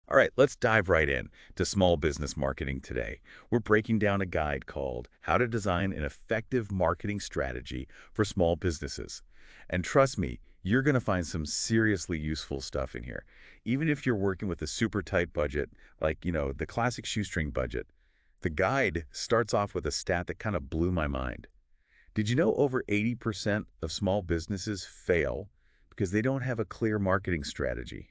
All right, let's dive right in to small business marketing today. We're breaking down a guide called How to Design an Effective Marketing Strategy for Small Businesses. And trust me, you're going to find some seriously useful stuff in here. Even if you're working with a super tight budget, like, the classic shoestring budget. The guide starts off with a stat that kind of blew my mind. Did you know over 80% of small businesses fail because they don't have a clear marketing strategy?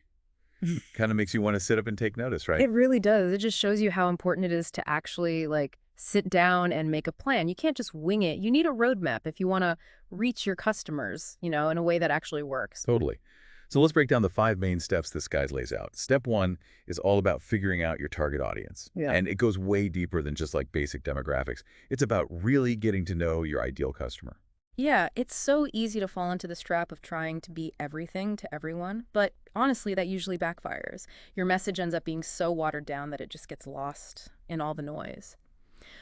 Kind of makes you want to sit up and take notice, right? It really does. It just shows you how important it is to actually sit down and make a plan. You can't just wing it. You need a roadmap if you want to reach your customers, in a way that actually works. Totally. So let's break down the 5 main steps this guide lays out. Step 1 is all about figuring out your target audience. Yeah. And it goes way deeper than just like basic demographics. It's about really getting to know your ideal customer. Yeah, it's so easy to fall into this trap of trying to be everything to everyone, but honestly, that usually backfires. Your message ends up being so watered down that it just gets lost in all the noise.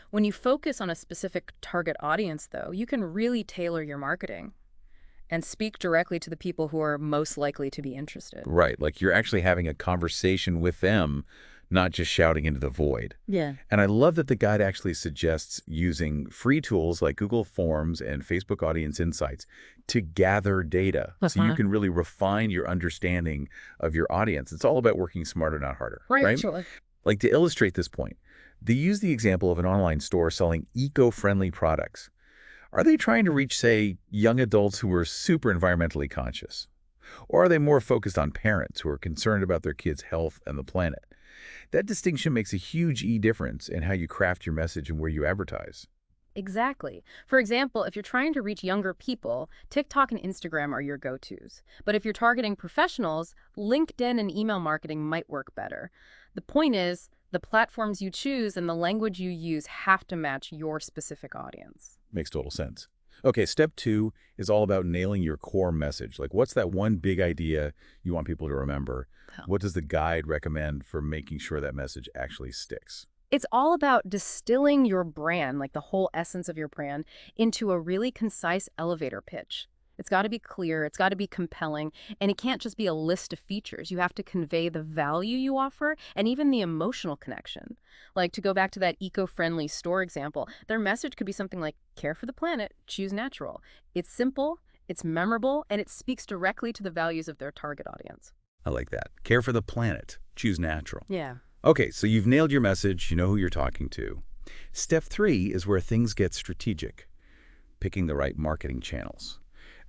When you focus on a specific target audience, though, you can really tailor your marketing and speak directly to the people who are most likely to be interested. Right. Like you're actually having a conversation with them, not just shouting into the void. Yeah. And I love that the guide actually suggests using free tools like Google Forms and Facebook Audience Insights to gather data so you can really refine your understanding of your audience. It's all about working smarter, not harder, right? Sure. Like to illustrate this point, they use the example of an online store selling eco-friendly products. Are they trying to reach, say, young adults who are super environmentally conscious? Or are they more focused on parents who are concerned about their kids' health and the planet? That distinction makes a huge difference in how you craft your message and where you advertise. Exactly. For example, if you're trying to reach younger people, TikTok and Instagram are your go-tos. But if you're targeting professionals, LinkedIn and email marketing might work better. The point is, the platforms you choose and the language you use have to match your specific audience. Makes total sense. Okay, step 2 is all about nailing your core message. Like, what's that one big idea you want people to remember? Oh. What does the guide recommend for making sure that message actually sticks? It's all about distilling your brand, like the whole essence of your brand, into a really concise elevator pitch. It's got to be clear, it's got to be compelling, and it can't just be a list of features. You have to convey the value you offer and even the emotional connection. Like, to go back to that eco-friendly store example, their message could be something like, care for the planet, choose natural. It's simple, it's memorable, and it speaks directly to the values of their target audience. I like that. Care for the planet. Choose natural. Yeah. Okay, so you've nailed your message. You know who you're talking to. Step 3 is where things get strategic. Picking the right marketing channels.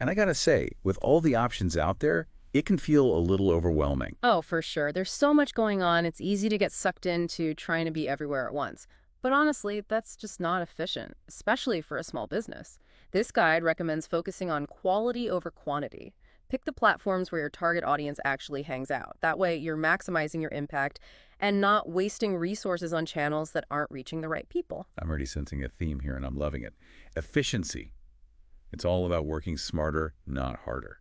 And I gotta say, with all the options out there, it can feel a little overwhelming. Oh, for sure. There's so much going on. It's easy to get sucked into trying to be everywhere at once. But honestly, that's just not efficient, especially for a small business. This guide recommends focusing on quality over quantity. Pick the platforms where your target audience actually hangs out. That way, you're maximizing your impact and not wasting resources on channels that aren't reaching the right people. I'm already sensing a theme here, and I'm loving it. Efficiency. It's all about working smarter, not harder,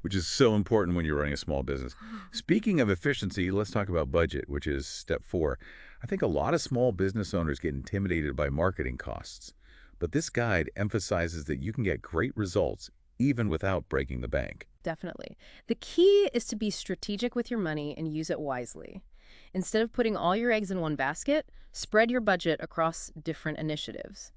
which is so important when you're running a small business. Speaking of efficiency, let's talk about budget, which is step 4. I think a lot of small business owners get intimidated by marketing costs, but this guide emphasizes that you can get great results even without breaking the bank. Definitely. The key is to be strategic with your money and use it wisely. Instead of putting all your eggs in one basket, spread your budget across different initiatives.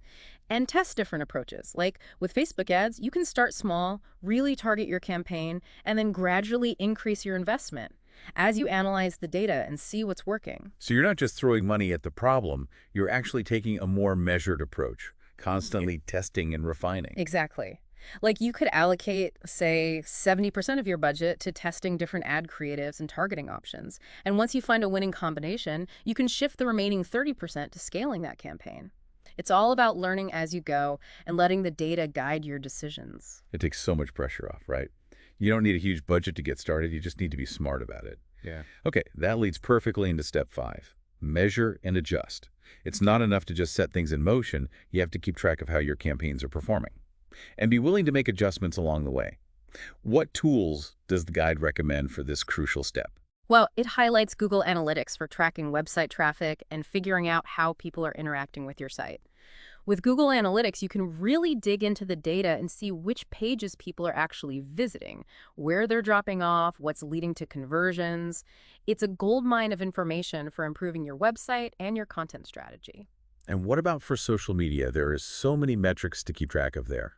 And test different approaches. Like with Facebook ads, you can start small, really target your campaign, and then gradually increase your investment as you analyze the data and see what's working. So you're not just throwing money at the problem, you're actually taking a more measured approach, constantly testing and refining. Exactly. Like you could allocate, say, 70% of your budget to testing different ad creatives and targeting options. And once you find a winning combination, you can shift the remaining 30% to scaling that campaign. It's all about learning as you go and letting the data guide your decisions. It takes so much pressure off, right? You don't need a huge budget to get started. You just need to be smart about it. Yeah. Okay, that leads perfectly into step 5. Measure and adjust. It's not enough to just set things in motion. You have to keep track of how your campaigns are performing and be willing to make adjustments along the way. What tools does the guide recommend for this crucial step? Well, it highlights Google Analytics for tracking website traffic and figuring out how people are interacting with your site. With Google Analytics, you can really dig into the data and see which pages people are actually visiting, where they're dropping off, what's leading to conversions. It's a goldmine of information for improving your website and your content strategy. And what about for social media? There is so many metrics to keep track of there.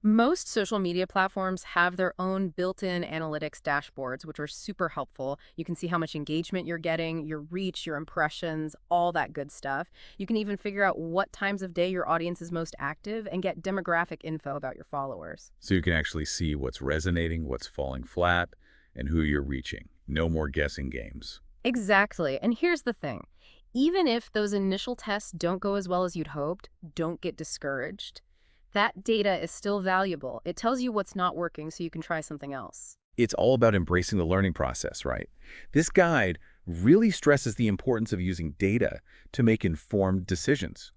Most social media platforms have their own built-in analytics dashboards, which are super helpful. You can see how much engagement you're getting, your reach, your impressions, all that good stuff. You can even figure out what times of day your audience is most active and get demographic info about your followers. So you can actually see what's resonating, what's falling flat, and who you're reaching. No more guessing games. Exactly. And here's the thing. Even if those initial tests don't go as well as you'd hoped, don't get discouraged. That data is still valuable. It tells you what's not working so you can try something else. It's all about embracing the learning process, right? This guide really stresses the importance of using data to make informed decisions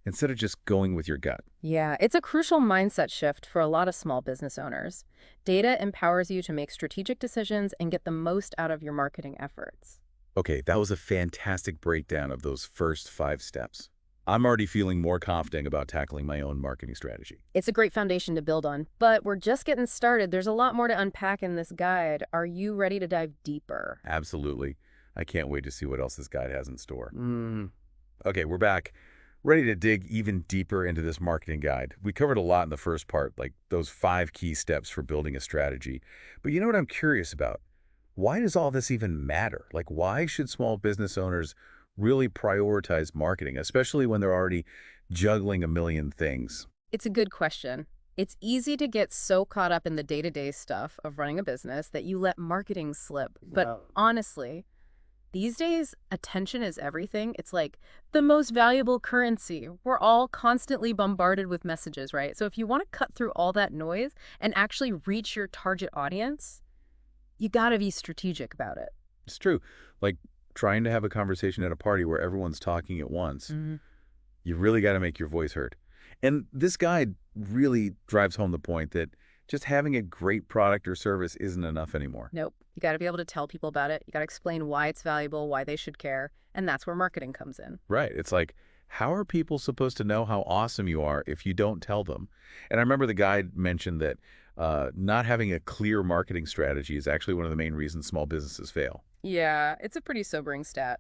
instead of just going with your gut. Yeah, it's a crucial mindset shift for a lot of small business owners. Data empowers you to make strategic decisions and get the most out of your marketing efforts. Okay, that was a fantastic breakdown of those first 5 steps. I'm already feeling more confident about tackling my own marketing strategy. It's a great foundation to build on, but we're just getting started. There's a lot more to unpack in this guide. Are you ready to dive deeper? Absolutely. I can't wait to see what else this guide has in store. Okay, we're back, ready to dig even deeper into this marketing guide. We covered a lot in the first part, like those 5 key steps for building a strategy. But you know what I'm curious about? Why does all this even matter? Like, why should small business owners really prioritize marketing, especially when they're already juggling a million things? It's a good question. It's easy to get so caught up in the day-to-day stuff of running a business that you let marketing slip. But honestly, these days, attention is everything. It's like the most valuable currency. We're all constantly bombarded with messages, right? So if you want to cut through all that noise and actually reach your target audience, you got to be strategic about it. It's true. Like trying to have a conversation at a party where everyone's talking at once. You really got to make your voice heard. And this guide really drives home the point that just having a great product or service isn't enough anymore. Nope. You got to be able to tell people about it. You got to explain why it's valuable, why they should care. And that's where marketing comes in. Right. It's like, how are people supposed to know how awesome you are if you don't tell them? And I remember the guide mentioned that not having a clear marketing strategy is actually one of the main reasons small businesses fail. Yeah, it's a pretty sobering stat.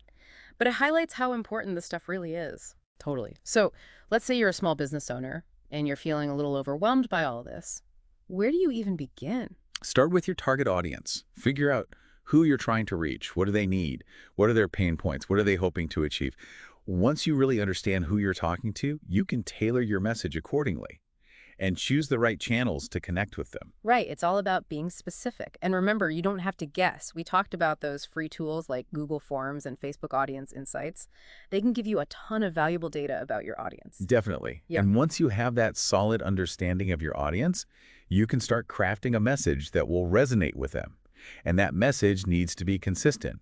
But it highlights how important this stuff really is. Totally. So let's say you're a small business owner and you're feeling a little overwhelmed by all of this. Where do you even begin? Start with your target audience. Figure out who you're trying to reach. What do they need? What are their pain points? What are they hoping to achieve? Once you really understand who you're talking to, you can tailor your message accordingly and choose the right channels to connect with them. Right. It's all about being specific. And remember, you don't have to guess. We talked about those free tools like Google Forms and Facebook Audience Insights. They can give you a ton of valuable data about your audience. Definitely. Yeah. And once you have that solid understanding of your audience, you can start crafting a message that will resonate with them. And that message needs to be consistent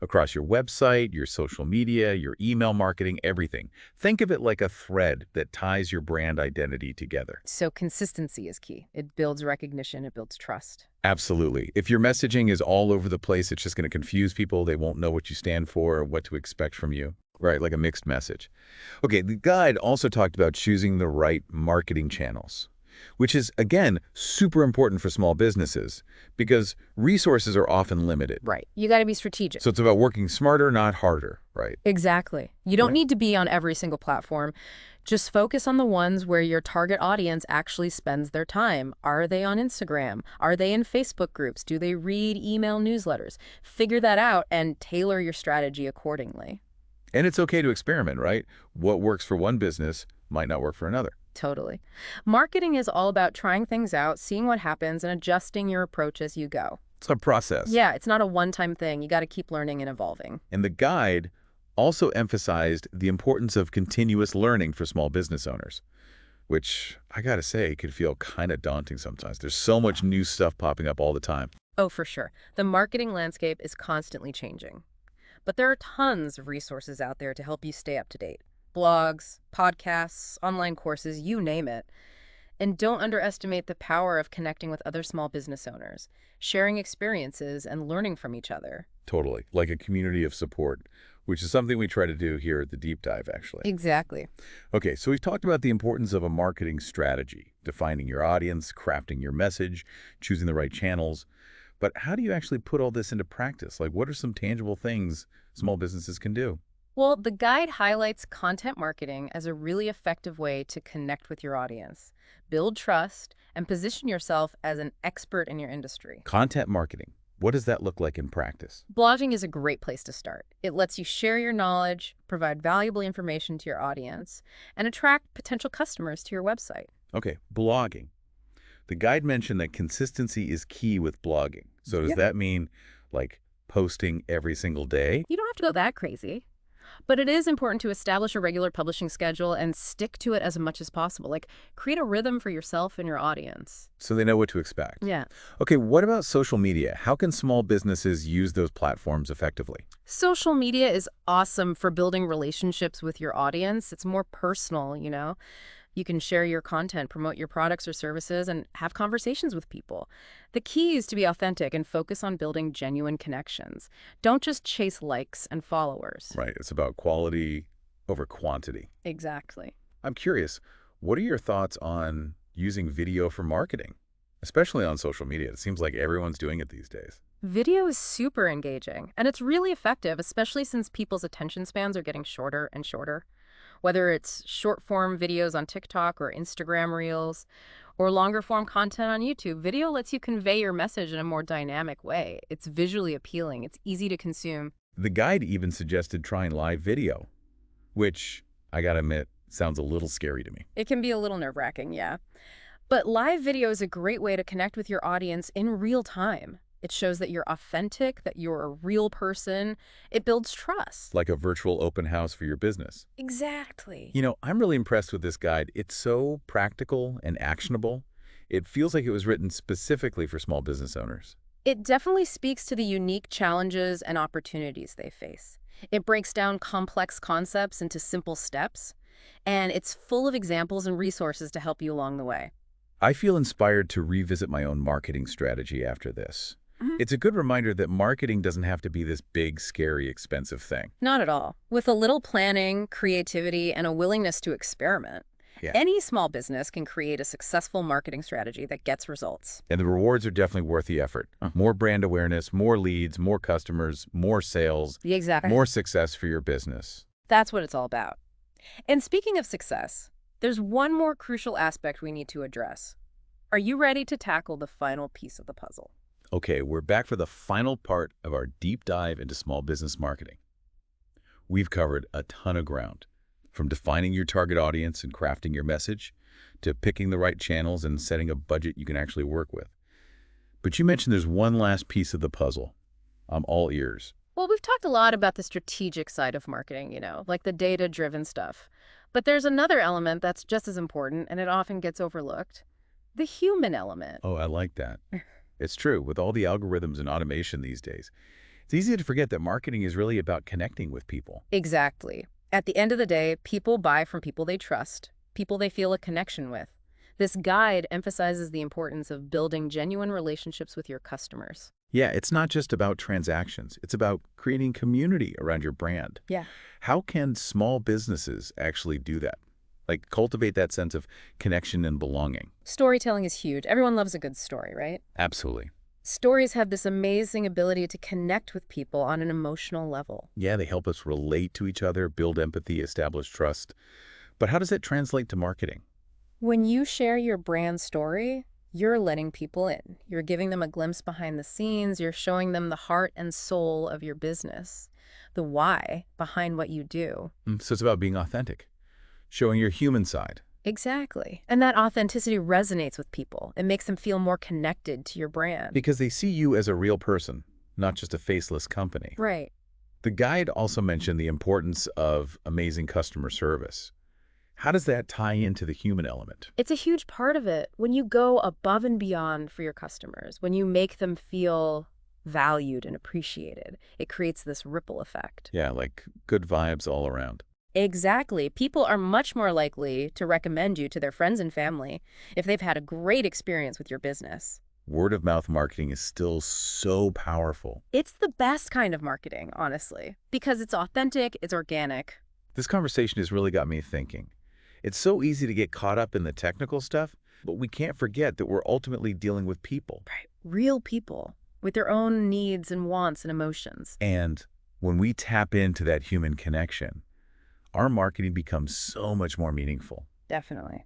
across your website, your social media, your email marketing, everything. Think of it like a thread that ties your brand identity together. So consistency is key. It builds recognition. It builds trust. Absolutely. If your messaging is all over the place, it's just going to confuse people. They won't know what you stand for or what to expect from you. Right, like a mixed message. Okay, the guide also talked about choosing the right marketing channels, which is, again, super important for small businesses because resources are often limited. Right. You got to be strategic. So it's about working smarter, not harder, right? Exactly. You don't Right. need to be on every single platform. Just focus on the ones where your target audience actually spends their time. Are they on Instagram? Are they in Facebook groups? Do they read email newsletters? Figure that out and tailor your strategy accordingly. And it's okay to experiment, right? What works for one business might not work for another. Totally. Marketing is all about trying things out, seeing what happens, and adjusting your approach as you go. It's a process. Yeah, it's not a one-time thing. You got to keep learning and evolving. And the guide also emphasized the importance of continuous learning for small business owners, which I gotta say could feel kind of daunting sometimes. There's so much new stuff popping up all the time. Oh, for sure. The marketing landscape is constantly changing. But there are tons of resources out there to help you stay up to date. Blogs, podcasts, online courses, you name it. And don't underestimate the power of connecting with other small business owners, sharing experiences, and learning from each other. Totally. Like a community of support, which is something we try to do here at the Deep Dive, actually. Exactly. Okay, so we've talked about the importance of a marketing strategy, defining your audience, crafting your message, choosing the right channels. But how do you actually put all this into practice? Like, what are some tangible things small businesses can do? Well, the guide highlights content marketing as a really effective way to connect with your audience, build trust, and position yourself as an expert in your industry. Content marketing. What does that look like in practice? Blogging is a great place to start. It lets you share your knowledge, provide valuable information to your audience, and attract potential customers to your website. Okay, blogging. The guide mentioned that consistency is key with blogging. So does Yeah. that mean like posting every single day? You don't have to go that crazy. But it is important to establish a regular publishing schedule and stick to it as much as possible. Like, create a rhythm for yourself and your audience. So they know what to expect. Yeah. Okay, what about social media? How can small businesses use those platforms effectively? Social media is awesome for building relationships with your audience. It's more personal, you know? You can share your content, promote your products or services, and have conversations with people. The key is to be authentic and focus on building genuine connections. Don't just chase likes and followers. Right, it's about quality over quantity. Exactly. I'm curious, what are your thoughts on using video for marketing, especially on social media? It seems like everyone's doing it these days. Video is super engaging, and it's really effective, especially since people's attention spans are getting shorter and shorter. Whether it's short-form videos on TikTok or Instagram Reels, or longer-form content on YouTube, video lets you convey your message in a more dynamic way. It's visually appealing. It's easy to consume. The guide even suggested trying live video, which, I gotta admit, sounds a little scary to me. It can be a little nerve-wracking, yeah. But live video is a great way to connect with your audience in real time. It shows that you're authentic, that you're a real person. It builds trust. Like a virtual open house for your business. Exactly. You know, I'm really impressed with this guide. It's so practical and actionable. It feels like it was written specifically for small business owners. It definitely speaks to the unique challenges and opportunities they face. It breaks down complex concepts into simple steps, and it's full of examples and resources to help you along the way. I feel inspired to revisit my own marketing strategy after this. Mhm. It's a good reminder that marketing doesn't have to be this big, scary, expensive thing. Not at all. With a little planning, creativity, and a willingness to experiment, Yeah. any small business can create a successful marketing strategy that gets results. And the rewards are definitely worth the effort. More brand awareness, more leads, more customers, more sales, Exactly. more success for your business. That's what it's all about. And speaking of success, there's one more crucial aspect we need to address. Are you ready to tackle the final piece of the puzzle? Okay, we're back for the final part of our deep dive into small business marketing. We've covered a ton of ground, from defining your target audience and crafting your message, to picking the right channels and setting a budget you can actually work with. But you mentioned there's one last piece of the puzzle. I'm all ears. Well, we've talked a lot about the strategic side of marketing, like the data-driven stuff. But there's another element that's just as important, and it often gets overlooked. The human element. Oh, I like that. It's true. With all the algorithms and automation these days, it's easy to forget that marketing is really about connecting with people. Exactly. At the end of the day, people buy from people they trust, people they feel a connection with. This guide emphasizes the importance of building genuine relationships with your customers. Yeah, it's not just about transactions. It's about creating community around your brand. Yeah. How can small businesses actually do that? Like cultivate that sense of connection and belonging? Storytelling is huge. Everyone loves a good story, right? Absolutely. Stories have this amazing ability to connect with people on an emotional level. Yeah, they help us relate to each other, build empathy, establish trust. But how does it translate to marketing? When you share your brand story, you're letting people in. You're giving them a glimpse behind the scenes. You're showing them the heart and soul of your business, the why behind what you do. So it's about being authentic, showing your human side. Exactly. And that authenticity resonates with people. It makes them feel more connected to your brand. Because they see you as a real person, not just a faceless company. Right. The guide also mentioned the importance of amazing customer service. How does that tie into the human element? It's a huge part of it. When you go above and beyond for your customers, when you make them feel valued and appreciated, it creates this ripple effect. Yeah, like good vibes all around. Exactly. People are much more likely to recommend you to their friends and family if they've had a great experience with your business. Word-of-mouth marketing is still so powerful. It's the best kind of marketing, honestly, because it's authentic, it's organic. This conversation has really got me thinking. It's so easy to get caught up in the technical stuff, but we can't forget that we're ultimately dealing with people. Right. Real people with their own needs and wants and emotions. And when we tap into that human connection, our marketing becomes so much more meaningful. Definitely.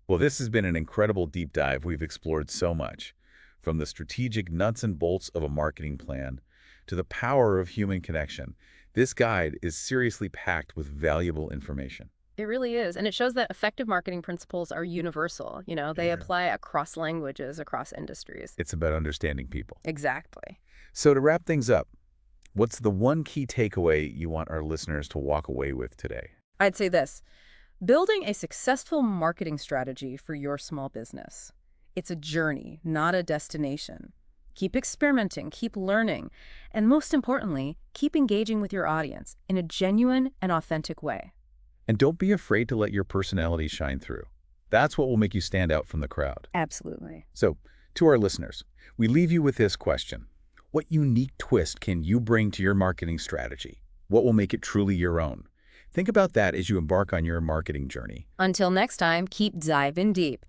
Well, this has been an incredible deep dive. We've explored so much, from the strategic nuts and bolts of a marketing plan to the power of human connection. This guide is seriously packed with valuable information. It really is. And it shows that effective marketing principles are universal. They Yeah. apply across languages, across industries. It's about understanding people. Exactly. So to wrap things up, what's the one key takeaway you want our listeners to walk away with today? I'd say this. Building a successful marketing strategy for your small business. It's a journey, not a destination. Keep experimenting, keep learning, and most importantly, keep engaging with your audience in a genuine and authentic way. And don't be afraid to let your personality shine through. That's what will make you stand out from the crowd. Absolutely. So, to our listeners, we leave you with this question. What unique twist can you bring to your marketing strategy? What will make it truly your own? Think about that as you embark on your marketing journey. Until next time, keep diving deep.